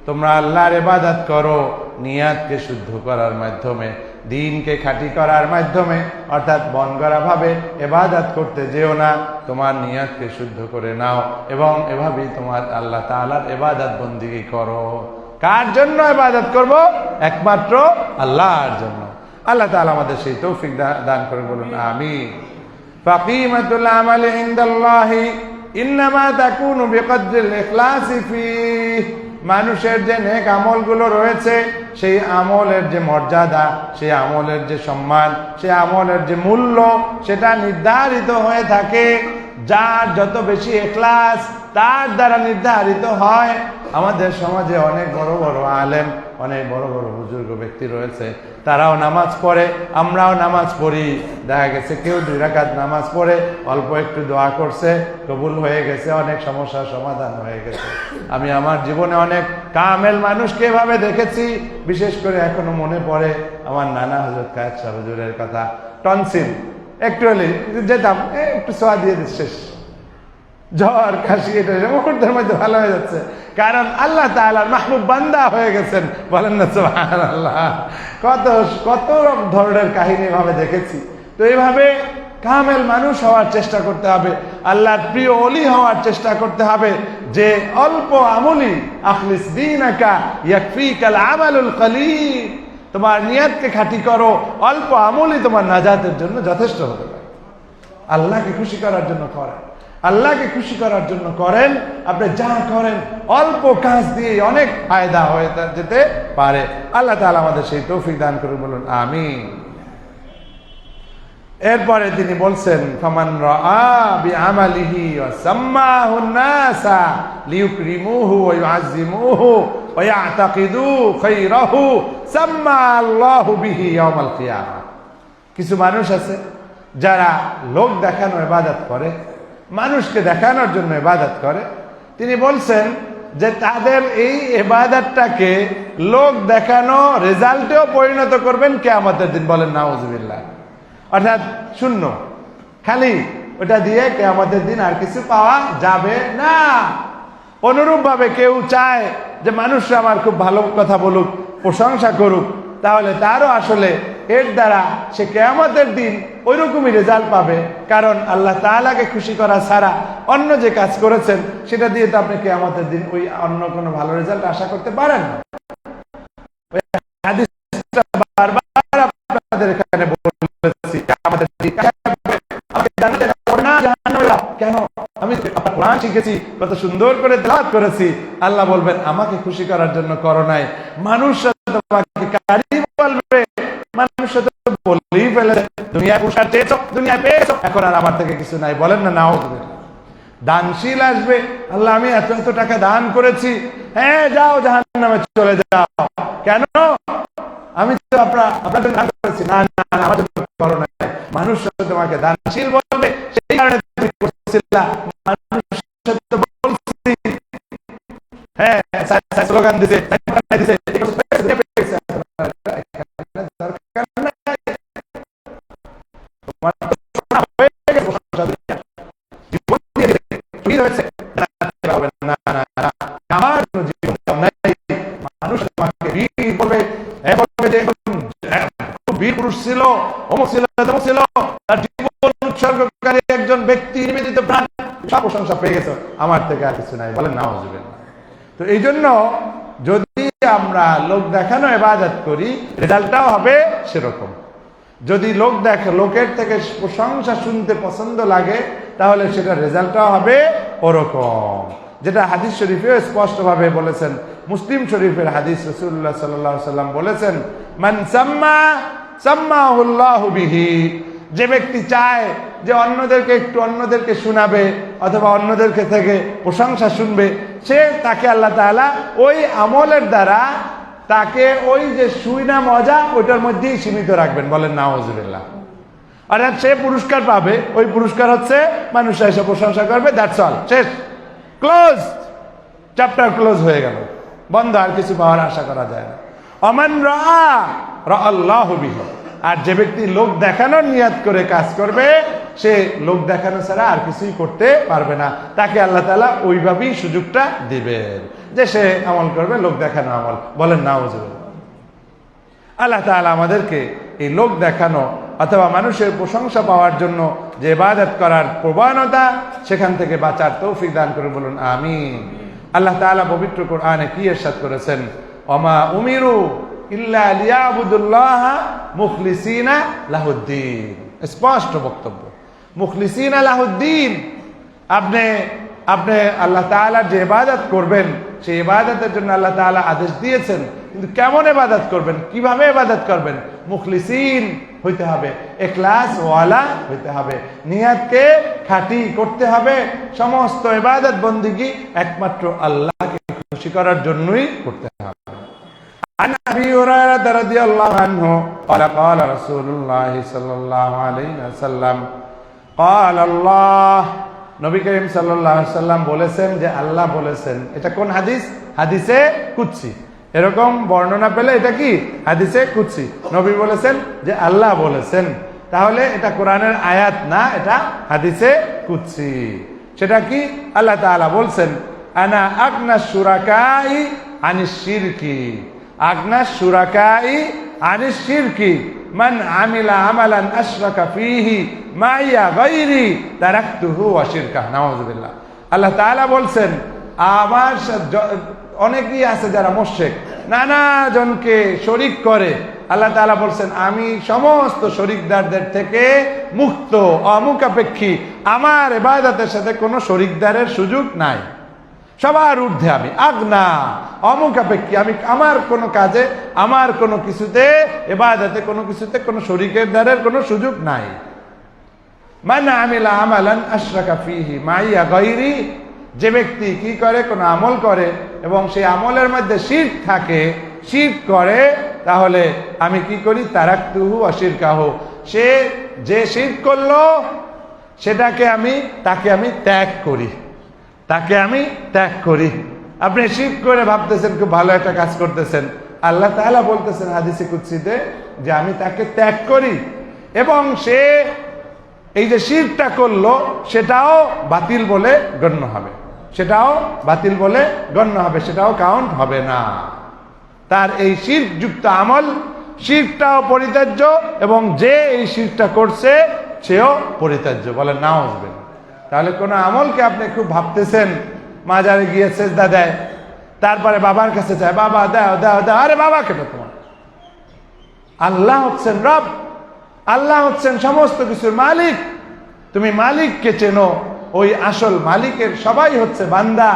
তোমরা আল্লাহর ইবাদত করো নিয়াতকে শুদ্ধ করার মাধ্যমে, দ্বীনকে খাঁটি করার মাধ্যমে, অর্থাৎ বনগড়া ভাবে ইবাদত করতে যেও না, তোমার নিয়াতকে শুদ্ধ করে নাও এবং এভাবেই তোমার আল্লাহ তাআলার ইবাদত বন্দেগী করো। কার জন্য ইবাদত করব? একমাত্র আল্লাহর জন্য। আল্লাহ তাআলা আমাদের সেই তৌফিক দান করে, বলুন আমিন। ফাকিমাতুল আমালি ইনদাল্লাহি ইন্নামা তাকুনু বিকদরিল ইখলাসি ফীহ, মানুষের যে নেক আমলগুলো রয়েছে, সেই আমলের যে মর্যাদা, সেই আমলের যে সম্মান, সেই আমলের যে মূল্য, সেটা নির্ধারিত হয়ে থাকে যার যত বেশি ইখলাস, তার দ্বারা নির্ধারিত হয়। আমাদের সমাজে অনেক বড় বড় আলেম, অনেক বড় বড় বুজুর্গ ব্যক্তি রয়েছে, তারাও নামাজ পড়ে, আমরাও নামাজ পড়ি। দেখা গেছে কেউ 2 রাকাত নামাজ পড়ে, অল্প একটু দোয়া করছে, কবুল হয়ে গেছে, অনেক সমস্যার সমাধান হয়ে গেছে। আমি আমার জীবনে অনেক কামেল মানুষকে এভাবে দেখেছি। বিশেষ করে এখনো মনে পড়ে আমার নানা হযরত কায়েদ শাহ হুজুরের কথা। টনসিল একটু হলে যেতাম, একটু সোয়া দিয়ে দিচ্ছে, শেষ। জ্বর কাশি এটা মুহূর্তের মধ্যে ভালো হয়ে যাচ্ছে, কারণ আল্লাহ তাআলার মাহবুব বান্দা হয়ে গেছেন। বলেন না সুবহানাল্লাহ। কত কত ধরনের কাহিনী ভাবে দেখেছি। তো এইভাবে কামেল মানুষ হওয়ার চেষ্টা করতে হবে, আল্লাহর প্রিয় ওলি হওয়ার চেষ্টা করতে হবে, যে অল্প আমলি, আখলিস দীনাকা ইয়াকফিকাল আমালুল কলিল, তোমার নিয়তকে খাঁটি করো, অল্প আমলি তোমার নাজাতের জন্য যথেষ্ট হতে পারে। আল্লাহকে খুশি করার জন্য করেন, আল্লাহকে খুশি করার জন্য করেন, আপনি যা করেন অল্প কাজ দিয়ে অনেক ফায়দা হয়ে যেতে পারে। আল্লাহ তাআলা আমাদের সেই তৌফিক দান করুন, বলুন আমিন। এরপরে তিনি বলছেন, ফামান রাআ বিআমালিহি ওয়া সাম্মাহুন নাসা লিয়ুকরিমুহু ওয়া ইউআযযিমুহু ওয়া ইয়াতাকিদু খায়রাহু সাম্মা আল্লাহু বিহি ইয়াওমাল কিয়ামাহ। কিছু মানুষ আছে যারা লোক দেখানো ইবাদত করে, মানুষকে দেখানোর জন্য ইবাদত করে। তিনি বলছেন যে তাদের এই ইবাদতটাকে লোক দেখানো রেজাল্টেও পরিণত করবেন কিয়ামতের দিন। বলেন নাউজুবিল্লাহ। অর্থাৎ শূন্য, খালি ওটা দিয়ে কিয়ামতের দিন আর কিছু পাওয়া যাবে না। অনুরূপ ভাবে কেউ চায় যে মানুষরা আমার খুব ভালো কথা বলুক, প্রশংসা করুক, তাহলে তারও আসলে এর দ্বারা সে কিয়ামতের দিন ওইরকমই রেজাল্ট পাবে, কারণ আল্লাহ তাআলাকে খুশি করা ছাড়া অন্য যে কাজ করেছেন সেটা দিয়ে তো আপনি কিয়ামতের দিন ওই অন্য কোনো ভালো রেজাল্ট আশা করতে পারেন না। ওই হাদিসটা বারবার আপনাদের এখানে বলেছি, আমাদের কেন আমি আপনার কোরআন শিখেছি, কত সুন্দর করে তেলাওয়াত করেছি, আল্লাহ বলবেন আমাকে খুশি করার জন্য করো নাই, মানুষ তোমাকে কারি বলবে, মানুষ তো বলেই ফেলেছে দুনিয়ায় পুরস্কার চেয়েছো, দুনিয়ায় পেয়েছো, এখন আর আমার থেকে কিছু নাই। বলেন না নাও। দানশীল আসবে, আল্লাহ আমি এত এত টাকা দান করেছি, হ্যাঁ যাও জাহান্নামে চলে যাও, কেন আমি তো আপনাদের দান করেছি, না না আমার জন্য করো না, মানুষ তোমাকে দানশীল বলবে, সেই কারণে তুমি করছিলা, মানুষ তো বলছি, হ্যাঁ স্লোগান দিছে বীর পুরুষ ছিল, অমুক ছিল, তমুক ছিল, তার জীবন উৎসর্গকারী একজন ব্যক্তি, নিবেদিত প্রাণ, সব প্রশংসা পেয়ে গেছে, আমার থেকে আর কিছু নাই। বলেন নাউজুবিল্লাহ। তো এই জন্য যদি আমরা লোক দেখানো ইবাদত করি, রেজাল্টটাও হবে সেরকম। যদি লোকের থেকে প্রশংসা শুনতে পছন্দ লাগে, তাহলে সেটা রেজাল্টটাও হবে ওরকম। যেটা হাদিস শরীফে স্পষ্টভাবে বলেছেন, মুসলিম শরীফের হাদিস, রাসূলুল্লাহ সাল্লাল্লাহু আলাইহি ওয়াসাল্লাম বলেছেন, মান সাম্মাহুল্লাহু বিহি, যে ব্যক্তি চায় যে অন্যদেরকে শোনাবে অথবা অন্যদেরকে থেকে প্রশংসা শুনবে, সে তাকে আল্লাহ তাআলা ওই আমলের দ্বারা তাকে ওই যে শুইনা মজা ওইটার মধ্যেই সীমিত রাখবেন। বলেন নাউজুবিল্লাহ। অর্থাৎ সে পুরস্কার পাবে, ওই পুরস্কার হচ্ছে মানুষরা এসে প্রশংসা করবে, দ্যাটস অল, শেষ, ক্লোজ, চ্যাপ্টার ক্লোজ হয়ে গেল, বন্ধ, আর কিছু পাওয়ার আশা করা যায় না। অমান রাআল্লাহু বিহি, আর যে ব্যক্তি লোক দেখানোর নিয়াত করে কাজ করবে, সে লোক দেখানো ছাড়া আর কিছুই করতে পারবে না, তাকে আল্লাহ তাআলা ওইভাবেই সুযোগটা দিবেন যে সে আমল করবে লোক দেখানো আমল। বলেন নাউজুবিল্লাহ। আল্লাহ তাআলা আমাদেরকে এই লোক দেখানো অথবা মানুষের প্রশংসা পাওয়ার জন্য যে ইবাদত করার প্রবণতা, সেখান থেকে বাঁচার তৌফিক দান করে বলুন আমিন। আল্লাহ তাআলা পবিত্র কোরআনে কি ইরশাদ করেছেন, ওমা উমিরু ইল্লা লিয়াবুদুল্লাহ মুখলিসিনা লাহুদ্দিন, স্পষ্ট বক্তব্য, মুখলিসিনা লাহুদ্দিন। আপনি আল্লাহ তাআলার যে ইবাদত করবেন, সেই ইবাদতের জন্য আল্লাহ তাআলা আদেশ দিয়েছেন, কিন্তু কেমন ইবাদত করবেন, কিভাবে ইবাদত করবেন, মুখলিসিন হইতে হবে, ইখলাস ওয়ালা হইতে হবে, নিয়তকে খাঁটি করতে হবে, সমস্ত ইবাদত বন্দেগী একমাত্র আল্লাহকে খুশি করার জন্যই করতে হবে। عن أبي هريرة رضي الله عنه قال قال رسول الله صلى الله عليه وسلم قال الله, নবী করিম সাল্লাল্লাহু আলাইহি ওয়াসাল্লাম বলেছেন যে আল্লাহ বলেছেন। এটা কোন হাদিস? হাদিসে কুদসি। এরকম বর্ণনা পেলে এটা কি হাদিসে কুদসি, নবী বলেছেন যে আল্লাহ বলেছেন, তাহলে এটা কোরআনের আয়াত না, এটা হাদিসে কুদসি। সেটা কি? আল্লাহ তাআলা বলছেন, আনা আগনা শুরাকাই আনিশ শিরকি, আগনা শুরাকাই আনিশ শিরকি মান আমিলা আমালান আশরাকা ফীহি মাইয়া গায়রি তারাকতুহু ওয়া শিরকাহ। নাউযুবিল্লাহ। আল্লাহ তাআলা বলছেন, আমার অনেকেই আছে যারা মুশরিক, নানা জনকে শরীক করে, আল্লাহ তাআলা বলছেন আমি সমস্ত শরীকদারদের থেকে মুক্ত, অমুখাপেক্ষী, আমার ইবাদতের সাথে কোনো শরীকদারের সুযোগ নাই, সবার ঊর্ধ্বে আমি, আগনা, অমুখাপেক্ষী, আমি আমার কোনো কাজে, আমার কোনো কিছুতে, ইবাদতে কোনো কিছুতে কোনো শরীকের দ্বারের কোনো সুযোগ নাই। মান আমিলা আমালান আশরাকা ফীহি মাইয়া গায়রি, যে ব্যক্তি কি করে, কোনো আমল করে এবং সেই আমলের মধ্যে শিরক থাকে, শিরক করে, তাহলে আমি কি করি, তারাকতুহু ওয়া শিরকাহু, সে যে শিরক করলো সেটাকে তাকে আমি ত্যাগ করি, তাকে আমি ত্যাগ করি। আপনি শিরক করে ভাবতেছেন খুব ভালো একটা কাজ করতেছেন, আল্লাহ তাআলা বলতেছেন হাদিসে কুদসিতে যে আমি তাকে ত্যাগ করি, এবং সে এই যে শিরকটা করলো সেটাও বাতিল বলে গণ্য হবে, সেটাও বাতিল বলে গণ্য হবে, সেটাও কাউন্ট হবে না। তার এই শিরকযুক্ত আমল, শিরকটাও পরিত্যাজ্য, এবং যে এই শিরকটা করছে সেও পরিত্যাজ্য। বলেন নাউজুবিল্লাহ। তাহলে কোনো আমলকে আপনি খুব ভাবতেছেন, মাজারে গিয়ে সেজদা দেয়, তারপরে বাবার কাছে যায়, বাবা দাও দাও দাও। আরে বাবা কেন তোমার? আল্লাহ হচ্ছেন রব, আল্লাহ হচ্ছেন সমস্ত কিছুর মালিক। তুমি মালিককে চেনো, ওই আসল মালিকের সবাই হচ্ছে বান্দা।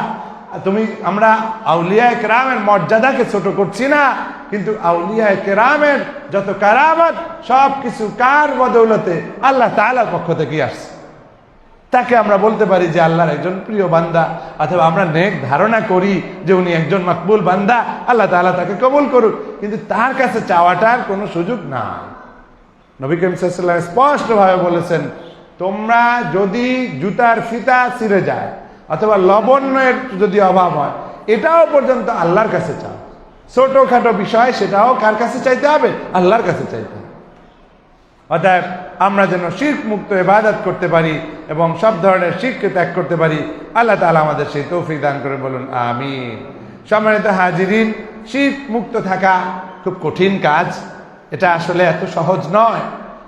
আমরা আউলিয়ায়ে কেরামের মর্যাদাকে ছোট করছি না, কিন্তু আউলিয়ায়ে কেরামের যত কারামত সব কিছু কার বদৌলতে? আল্লাহ তাআলার পক্ষ থেকে আসছে। তাকে আমরা বলতে পারি যে আল্লাহর একজন প্রিয় বান্দা, অথবা আমরা নেক ধারণা করি যে উনি একজন মাকবুল বান্দা, আল্লাহ তাআলা তাকে কবুল করুক, কিন্তু তার কাছে চাওয়াটার কোনো সুযোগ নাই। নবী করিম সাল্লাল্লাহু আলাইহি ওয়াসাল্লাম স্পষ্টভাবে বলেছেন, তোমরা যদি জুতার ফিতা ছিঁড়ে যায় অথবা লবণের যদি অভাব হয়, এটাও পর্যন্ত আল্লাহর কাছে চাও। ছোটখাটো বিষয়, সেটাও কার কাছে চাইতে হবে? আল্লাহর কাছে চাইতে হবে। অতএব আমরা যেন শিরক মুক্ত ইবাদত করতে পারি এবং সব ধরনের শিরককে ত্যাগ করতে পারি, আল্লাহ তাআলা আমাদের সেই তৌফিক দান করে, বলুন আমিন। সম্মানিত হাজিরিন, শিরক মুক্ত থাকা খুব কঠিন কাজ। এটা আসলে এত সহজ নয়,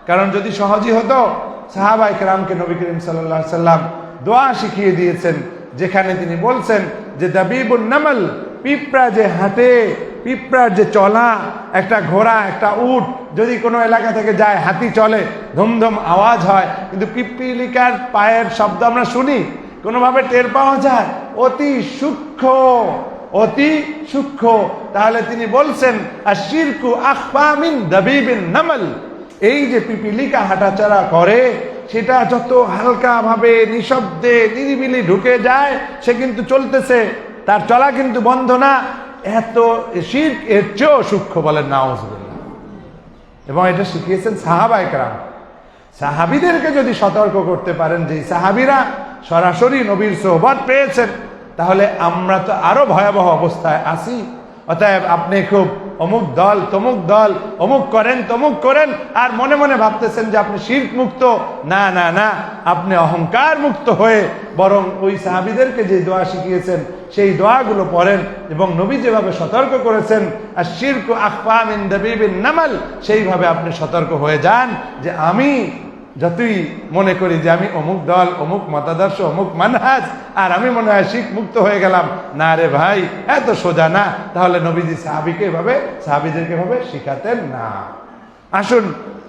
কারণ যদি সহজই হতো, সাহাবায়ে কেরামকে নবী করিম সাল্লাল্লাহু আলাইহি সাল্লাম দোয়া শিখিয়ে দিয়েছেন, যেখানে তিনি বলছেন যে দাবিবুন নামল, পিঁপড়া যে হাঁটে, পিঁপড়ার যে চলা, একটা ঘোড়া একটা উট যদি কোনো এলাকা থেকে যায়, হাতি চলে, ধুমধুম আওয়াজ হয়, কিন্তু পিপিলিকার পায়ের শব্দ আমরা শুনি, কোনোভাবে টের পাওয়া যায়, অতি সূক্ষ্ম, অতি সূক্ষ্ম। তাহলে তিনি বলছেন আশিরকু আখফা মিন দাবিবিন নামল, এই যে পিপিলিকা হাঁটাচলা করে, সেটা যত হালকা ভাবে নিঃশব্দে নিরিবিলি ঢুকে যায়, সে কিন্তু চলতেছে, তার চলা কিন্তু বন্ধ না। এত শিরক এর চেয়েও সূক্ষ্ম, বলেন নাউজুবিল্লাহ। এবং এটা শিখিয়েছেন সাহাবায়ে কেরাম। সাহাবীদেরকে যদি সতর্ক করতে পারেন, যে সাহাবীরা সরাসরি নবীর সোহবত পেয়েছেন, তাহলে আমরা তো আরো ভয়াবহ অবস্থায় আছি। অতএব আপনি খুব অমুক দল তমুক দল, অমুক করেন তমুক করেন, আর মনে মনে ভাবতেছেন যে আপনি শিরক মুক্ত। না না না, আপনি অহংকার মুক্ত হয়ে বরং ওই সাহাবীদেরকে যে দোয়া শিখিয়েছেন সেই দোয়াগুলো পড়েন, এবং নবী যেভাবে সতর্ক করেছেন আশিরকু আখফা মিন দাবিবিন নামল, সেইভাবে আপনি সতর্ক হয়ে যান যে আমি যতই মনে করি যে আমি অমুক দল, অমুক মতাদর্শ, অমুক মানহাজ, আর আমি মনে হয় শিরক মুক্ত হয়ে গেলাম, না রে ভাই, এত সোজা না। তাহলে নবীজি সাহাবীদেরকে এভাবে শিখাতেন না। আসুন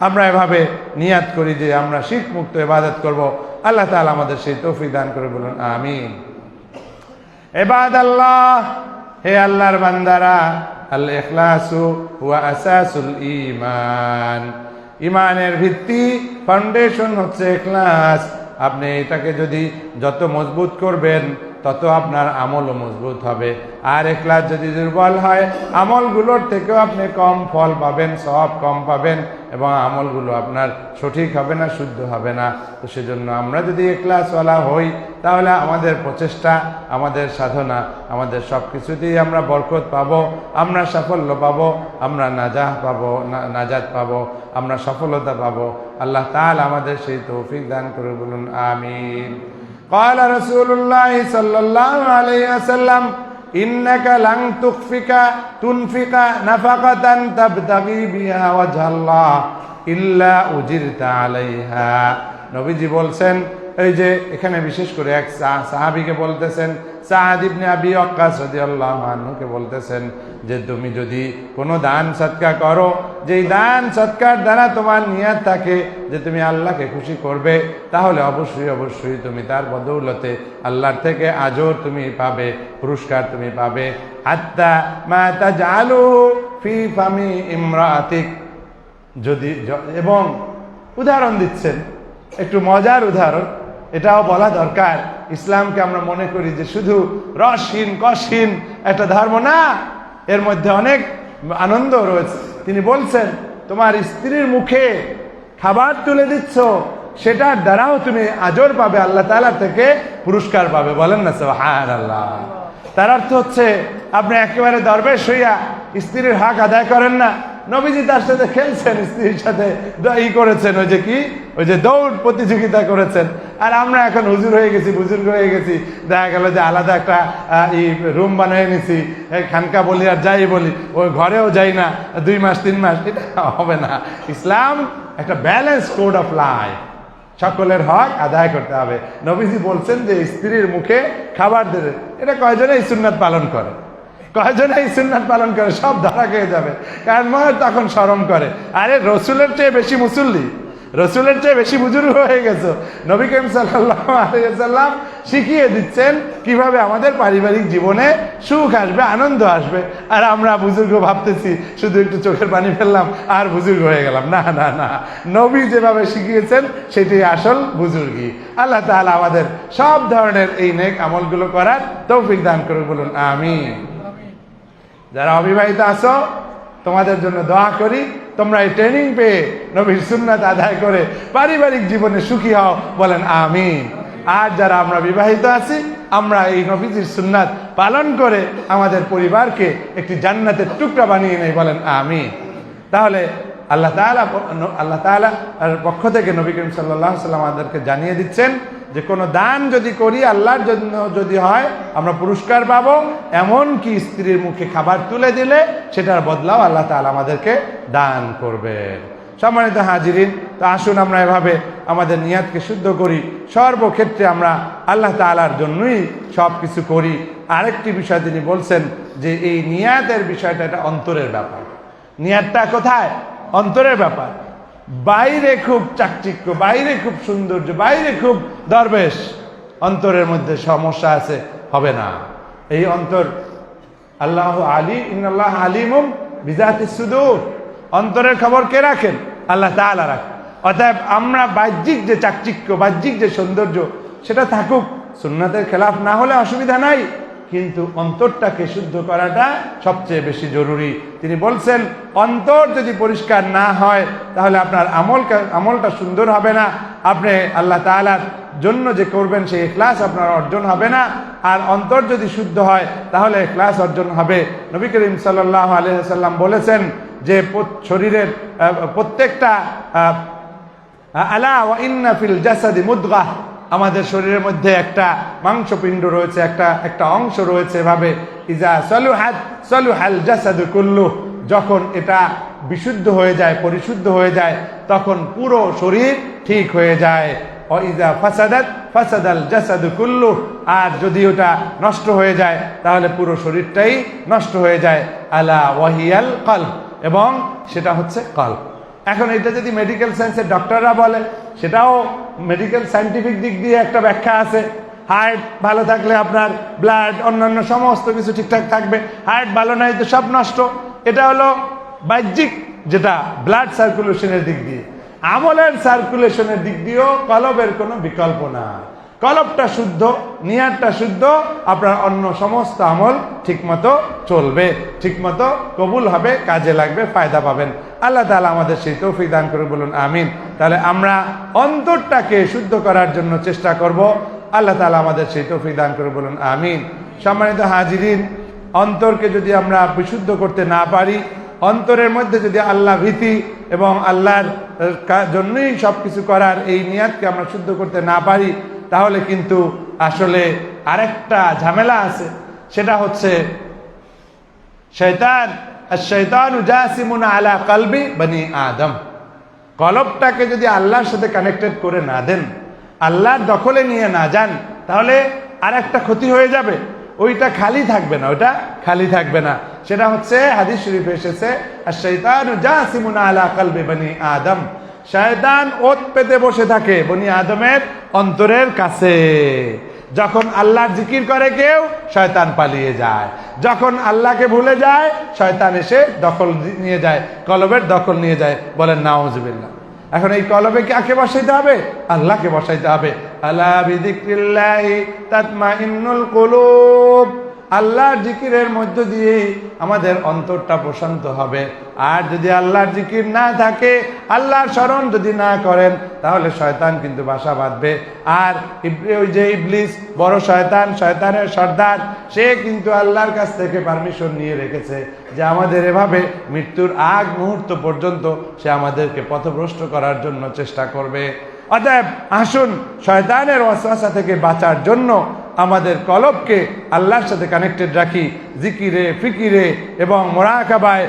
আমরা এভাবে নিয়াত করি যে আমরা শিরক মুক্ত ইবাদত করব। আল্লাহ তাআলা আমাদের সেই তৌফিক দান করে, বলুন আমিন। ইবাদাল্লাহ, হে আল্লাহর বান্দারা, আল ইখলাসু হুয়া আসাসুল ঈমান, ইমানের ভিত্তি, ফাউন্ডেশন হচ্ছে ইখলাস। আপনি এটাকে যদি যত মজবুত করবেন, তত আপনার আমলও মজবুত হবে। আর ইখলাস যদি দুর্বল হয়, আমলগুলোর থেকেও আপনি কম ফল পাবেন, সওয়াব কম পাবেন, এবং আমলগুলো আপনার সঠিক হবে না, শুদ্ধ হবে না। তো সেজন্য আমরা যদি ইখলাসওয়ালা হই, তাহলে আমাদের প্রচেষ্টা, আমাদের সাধনা, আমাদের সব কিছুতেই আমরা বরকত পাবো, আমরা সাফল্য পাবো, আমরা নাজাত পাবো, আমরা সফলতা পাবো। আল্লাহ তাআলা আমাদের সেই তৌফিক দান করে, বলুন আমিন। قال رسول الله صلى الله عليه وسلم إنك لن تنفق نفقة تبتغي بها وجه الله إلا أجرت عليها। নবীজি বলছেন, এই যে এখানে বিশেষ করে এক সাহাবীকে বলতেছেন, সাআদ ইবনে আবি ওয়াক্কাস রাদিয়াল্লাহু আনহুকে বলতেছেন যে তুমি যদি কোনো দান সদকা করো, যেই দান সদকার দ্বারা তোমার নিয়ত থাকে যে তুমি আল্লাহকে খুশি করবে, তাহলে অবশ্যই অবশ্যই তুমি তার বদৌলতে আল্লাহর থেকে আজর তুমি পাবে, পুরস্কার তুমি পাবে। হাত্তা মা তাজআলু ফি ফামি ইমরাতিক, যদি, এবং উদাহরণ দিচ্ছেন, একটু মজার উদাহরণ, এটাও বলা দরকার। ইসলামকে আমরা মনে করি যে শুধু রসহীন কসহীন একটা ধর্ম না, এর মধ্যে অনেক আনন্দ রয়েছে। তিনি বলছেন, তোমার স্ত্রীর মুখে খাবার তুলে দিচ্ছ, সেটার দ্বারাও তুমি আজর পাবে, আল্লাহ তাআলা থেকে পুরস্কার পাবে। বলেন না সুবহানাল্লাহ। তার অর্থ হচ্ছে আপনি একেবারে দরবেশ হইয়া স্ত্রীর হক আদায় করেন না। নবীজি তার সাথে খেলছেন, স্ত্রীর সাথে করেছেন, ওই যে দৌড় প্রতিযোগিতা করেছেন। আর আমরা এখন হুজুর হয়ে গেছি, বুজুর্গ হয়ে গেছি, দেখা গেল যে আলাদা একটা রুম বানিয়ে নিছি, খানকা বলি আর যাই বলি, ওই ঘরেও যাই না 2 মাস 3 মাস, এটা হবে না। ইসলাম একটা ব্যালেন্স কোড অফ লাইফ, সকলের হক আদায় করতে হবে। নবীজি বলছেন যে স্ত্রীর মুখে খাবার দেবে, এটা কয়জনে এই সুন্নাত পালন করে? কয়জন এই সুন্নাত পালন করে? সব ধরা খেয়ে যাবে, কারণ মনে তখন শরম করে, আরে রসুলের চেয়ে বেশি মুসল্লি, রসুলের চেয়ে বেশি বুজুর্গ হয়ে গেছো। নবী করিম সাল্লাল্লাহু আলাইহি ওয়াসাল্লাম শিখিয়ে দিচ্ছেন কিভাবে আমাদের পারিবারিক জীবনে সুখ আসবে, আনন্দ আসবে, আর আমরা বুজুর্গ ভাবতেছি শুধু একটু চোখের পানি ফেললাম আর বুজুর্গ হয়ে গেলাম। না না না, নবী যেভাবে শিখিয়েছেন সেটি আসল বুজুর্গি। আল্লাহ তাআলা আমাদের সব ধরনের এই নেক আমলগুলো করার তৌফিক দান করুন, বলুন আমিন। যারা অবিবাহিত আছো তোমাদের জন্য দোয়া করি, তোমরা এই ট্রেনিং পেয়ে নবীর সুন্নাত আদায় করে পারিবারিক জীবনে সুখী হও, বলেন আমিন। আর যারা আমরা বিবাহিত আছি, আমরা এই নবীজির সুন্নাত পালন করে আমাদের পরিবারকে একটি জান্নাতের টুকরা বানিয়ে নেই, বলেন আমিন। তাহলে আল্লাহ তাআলা পক্ষ থেকে নবী করিম সাল্লাল্লাহু আলাইহি ওয়াসাল্লাম আমাদেরকে জানিয়ে দিচ্ছেন যে কোনো দান যদি করি আল্লাহর জন্য যদি হয় আমরা পুরস্কার পাবো, এমনকি স্ত্রীর মুখে খাবার তুলে দিলে সেটার বদলাও আল্লাহ তাআলা আমাদেরকে দান করবেন। সম্মানিত হাজিরিন, তো আসুন আমরা এভাবে আমাদের নিয়াতকে শুদ্ধ করি, সর্বক্ষেত্রে আমরা আল্লাহ তাআলার জন্যই সব কিছু করি। আরেকটি বিষয় তিনি বলছেন যে এই নিয়াতের বিষয়টা এটা অন্তরের ব্যাপার। নিয়াতটা কোথায়? অন্তরের ব্যাপার। বাইরে খুব চাকচিক্য, বাইরে খুব সৌন্দর্য, বাইরে খুব দরবেশ, অন্তরের মধ্যে সমস্যা আছে, হবে না। এই অন্তর আল্লাহ আলী ইন্নাল্লাহ আলিমুম বিজাতিস সুদূর, অন্তরের খবর কে রাখেন? আল্লাহ তাআলা রাখেন। অতএব আমরা বাহ্যিক যে চাকচিক্য, বাহ্যিক যে সৌন্দর্য সেটা থাকুক, সুন্নাতের খেলাফ না হলে অসুবিধা নাই, কিন্তু অন্তরটাকে শুদ্ধ করাটা সবচেয়ে বেশি জরুরি। তিনি বলছেন অন্তর যদি পরিষ্কার না হয় তাহলে আপনার আমলটা সুন্দর হবে না, আপনি আল্লাহ তাআলার জন্য যে করবেন সেই ইখলাস আপনার অর্জন হবে না। আর অন্তর যদি শুদ্ধ হয় তাহলে ইখলাস অর্জন হবে। নবী করিম সাল্লাল্লাহু আলাইহি ওয়াসাল্লাম বলেছেন যে শরীরের প্রত্যেকটা আলা ওয়া ইন্না ফিল জাসাদি মুদগাহ, আমাদের শরীরের মধ্যে একটা মাংসপিণ্ড রয়েছে, একটা অংশ রয়েছে এভাবে, ইজা সলুহাত সলুহাল জাসাদু কুল্লু, যখন এটা বিশুদ্ধ হয়ে যায়, পরিশুদ্ধ হয়ে যায়, তখন পুরো শরীর ঠিক হয়ে যায়। ও ইজা ফাসাদাত ফাসাদাল জাসাদু কুল্লু, আর যদি ওটা নষ্ট হয়ে যায় তাহলে পুরো শরীরটাই নষ্ট হয়ে যায়। আলা ওয়াহিয়াল কলব, এবং সেটা হচ্ছে কলব। এখন এটা যদি মেডিকেল সায়েন্সের ডক্টররা বলে, সেটাও মেডিকেল সায়েন্টিফিক দিক দিয়ে একটা ব্যাখ্যা আছে। হার্ট ভালো থাকলে আপনার ব্লাড অন্যান্য সমস্ত কিছু ঠিকঠাক থাকবে, হার্ট ভালো নাই তো সব নষ্ট। এটা হলো বাহ্যিক, যেটা ব্লাড সার্কুলেশনের দিক দিয়ে। আমলের সার্কুলেশনের দিক দিয়েও কলবের কোনো বিকল্প না। কলবটা শুদ্ধ, নিয়াতটা শুদ্ধ, আপনার অন্য সমস্ত আমল ঠিকমতো চলবে, ঠিকমতো কবুল হবে, কাজে লাগবে, ফায়দা পাবেন। আল্লাহ তাআলা আমাদের সেই তৌফিক দান করে, বলুন আমিন। তাহলে আমরা অন্তরটাকে শুদ্ধ করার জন্য চেষ্টা করব। আল্লাহ তাআলা আমাদের সেই তৌফিক দান করে, বলুন আমিন। সম্মানিত হাজিরিন, অন্তরকে যদি আমরা বিশুদ্ধ করতে না পারি, অন্তরের মধ্যে যদি আল্লাহ ভীতি এবং আল্লাহর জন্যই সব কিছু করার এই নিয়াতকে আমরা শুদ্ধ করতে না পারি, তাহলে কিন্তু আসলে আরেকটা ঝামেলা আছে। সেটা হচ্ছে শয়তান, আশ-শায়তানু জাসিমুন আলা কলবি বনি আদম। কলবটাকে যদি আল্লাহর সাথে কানেক্টেড করে না দেন, আল্লাহর দখলে নিয়ে না যান, তাহলে আরেকটা ক্ষতি হয়ে যাবে। ওইটা খালি থাকবে না, ওইটা খালি থাকবে না। সেটা হচ্ছে হাদিস শরীফে এসেছে, আশ-শায়তানু জাসিমুন আলা কলবি বনি আদম। শয়তান ওত পেতে বসে থাকে বনি আদমের অন্তরের কাছে। যখন আল্লাহর জিকির করে কেউ, শয়তান পালিয়ে যায়। যখন আল্লাহকে ভুলে যায়, শয়তান এসে দখল নিয়ে যায়, কলবের দখল নিয়ে যায়। বলেন নাউজুবিল্লাহ। এখন এই কলবে কাকে বসাইতে হবে? আল্লাহকে বসাইতে হবে। আলা বিযিকরিল্লাহি তাতমাইন্নুল কুলুব। আল্লাহর জিকিরের মধ্য দিয়ে আমাদের অন্তরটা প্রশান্ত হবে। আর যদি আল্লাহর জিকির না থাকে, আল্লাহর স্মরণ যদি না করেন, তাহলে শয়তান কিন্তু বাসা বাঁধবে। আর ওই যে ইবলিস, বড় শয়তান, শয়তানের সর্দার, সে কিন্তু আল্লাহর কাছ থেকে পারমিশন নিয়ে রেখেছে যে আমাদের এভাবে মৃত্যুর আগ মুহূর্ত পর্যন্ত সে আমাদেরকে পথভ্রষ্ট করার জন্য চেষ্টা করবে। অতএব আসুন শয়তানের ওয়াসওয়াসা থেকে বাঁচার জন্য আমাদের কলবকে আল্লাহর সাথে কানেক্টেড রাখি, জিকিরে, ফিকিরে এবং মুরাকাবায়,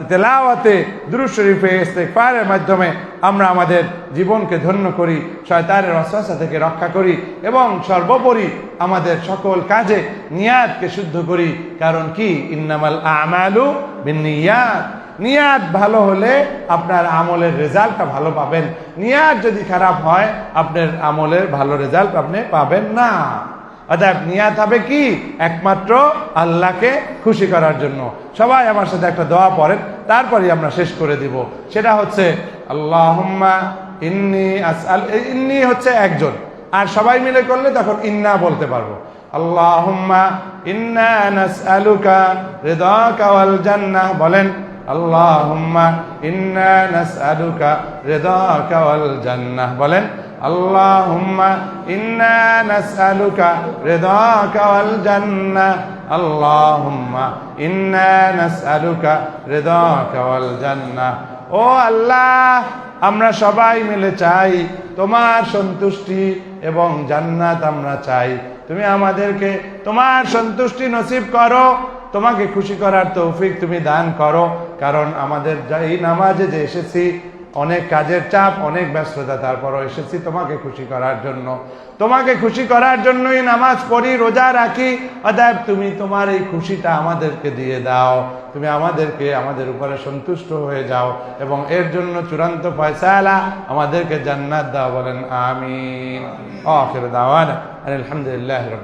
তেলাওয়াতে, দুরূদ শরীফে, ইস্তিগফারের মাধ্যমে আমরা আমাদের জীবনকে ধন্য করি, শয়তানের ওয়াসওয়াসা থেকে রক্ষা করি এবং সর্বোপরি আমাদের সকল কাজে নিয়াতকে শুদ্ধ করি। কারণ কি, ইন্নামাল আমালু বিন্নিয়াত। নিয়াত ভালো হলে আপনার আমলের রেজাল্টটা ভালো পাবেন। নিয়াত যদি খারাপ হয় আপনার আমলের ভালো রেজাল্ট আপনি পাবেন না। অর্থাৎ নিয়াত হবে কি, একমাত্র আল্লাহকে খুশি করার জন্য। সবাই আমার সাথে একটা দোয়া পড়েন, তারপরে আমরা শেষ করে দিব। সেটা হচ্ছে আল্লাহুম্মা ইন্নী আসআল। ইন্নী হচ্ছে একজন, আর সবাই মিলে করলে তখন ইন্না বলতে পারবো। আল্লাহুম্মা ইন্না নাসআলুকা রিদাকা ওয়াল জান্নাহ। বলেন আল্লাহুম্মা ইন্না নাসআলুকা রিদাকা ওয়াল জান্নাহ। বলেন আল্লাহুম্মা ইন্না নাসআলুকা রিদাকা ওয়াল জান্নাহ। আল্লাহুম্মা ইন্না নাসআলুকা রিদাকা ওয়াল জান্নাহ। ও আল্লাহ, আমরা সবাই মিলে চাই তোমার সন্তুষ্টি এবং জান্নাত আমরা চাই। তুমি আমাদেরকে তোমার সন্তুষ্টি নসিব করো, তোমাকে খুশি করার তৌফিক তুমি দান করো। কারণ আমাদের এই নামাজে যে এসেছি, অনেক কাজের চাপ, অনেক ব্যস্ততা, তারপরও এসেছি তোমাকে খুশি করার জন্য। তোমাকে খুশি করার জন্যই নামাজ পড়ি, রোজা রাখি। অতএব তুমি তোমার এই খুশিটা আমাদেরকে দিয়ে দাও, তুমি আমাদেরকে আমাদের উপরে সন্তুষ্ট হয়ে যাও এবং এর জন্য চূড়ান্ত ফয়সালা আমাদেরকে জান্নাত দাও। বলেন আমিন। আখির দাওয়ানা আলহামদুলিল্লাহি রাব্বিল